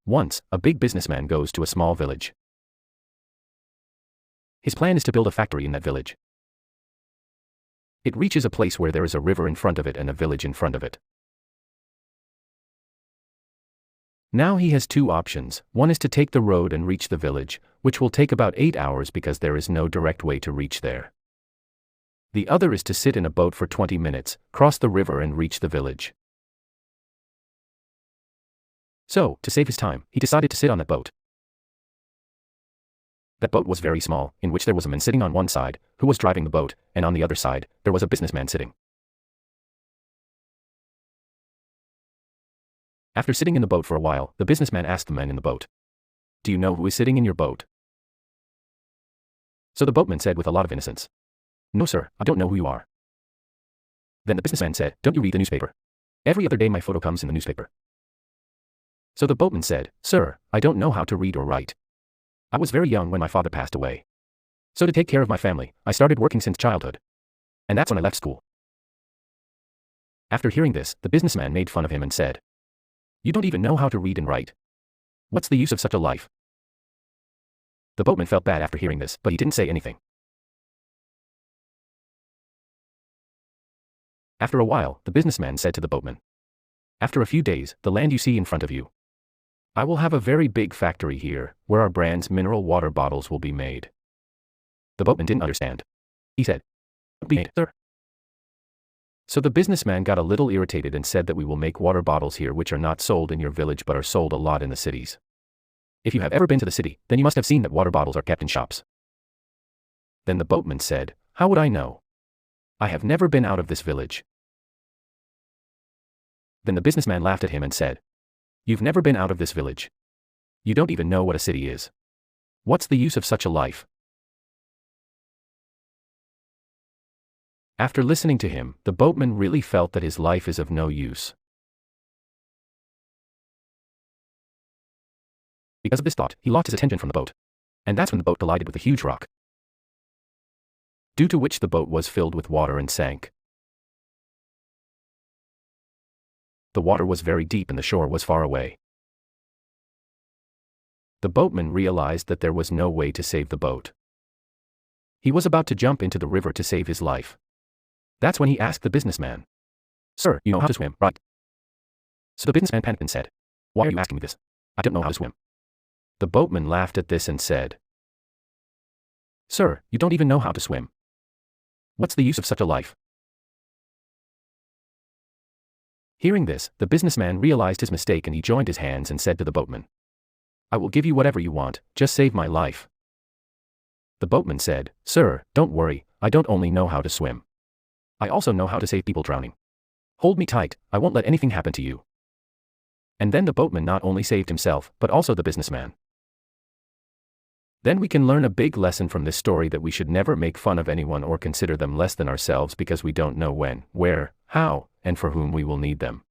Once, a big businessman goes to a small village. His plan is to build a factory in that village. It reaches a place where there is a river in front of it and a village in front of it. Now he has two options. One is to take the road and reach the village, which will take about 8 hours because there is no direct way to reach there. The other is to sit in a boat for 20 minutes, cross the river and reach the village. So, to save his time, he decided to sit on that boat. That boat was very small, in which there was a man sitting on one side, who was driving the boat, and on the other side, there was a businessman sitting. After sitting in the boat for a while, the businessman asked the man in the boat, "Do you know who is sitting in your boat?" So the boatman said with a lot of innocence, "No sir, I don't know who you are." Then the businessman said, "Don't you read the newspaper? Every other day my photo comes in the newspaper." So the boatman said, "Sir, I don't know how to read or write. I was very young when my father passed away. So to take care of my family, I started working since childhood. And that's when I left school." After hearing this, the businessman made fun of him and said, "You don't even know how to read and write. What's the use of such a life?" The boatman felt bad after hearing this, but he didn't say anything. After a while, the businessman said to the boatman, "After a few days, the land you see in front of you, I will have a very big factory here, where our brand's mineral water bottles will be made." The boatman didn't understand. He said, "Be made, sir?" So the businessman got a little irritated and said that we will make water bottles here which are not sold in your village but are sold a lot in the cities. If you have ever been to the city, then you must have seen that water bottles are kept in shops. Then the boatman said, "How would I know? I have never been out of this village." Then the businessman laughed at him and said, "You've never been out of this village. You don't even know what a city is. What's the use of such a life?" After listening to him, the boatman really felt that his life is of no use. Because of this thought, he lost his attention from the boat. And that's when the boat collided with a huge rock, due to which the boat was filled with water and sank. The water was very deep and the shore was far away. The boatman realized that there was no way to save the boat. He was about to jump into the river to save his life. That's when he asked the businessman, "Sir, you know how to swim, right?" So the businessman panicked and said, "Why are you asking me this? I don't know how to swim." The boatman laughed at this and said, "Sir, you don't even know how to swim. What's the use of such a life?" Hearing this, the businessman realized his mistake and he joined his hands and said to the boatman, "I will give you whatever you want, just save my life." The boatman said, "Sir, don't worry, I don't only know how to swim. I also know how to save people drowning. Hold me tight, I won't let anything happen to you." And then the boatman not only saved himself, but also the businessman. Then we can learn a big lesson from this story that we should never make fun of anyone or consider them less than ourselves because we don't know when, where, how, and for whom we will need them.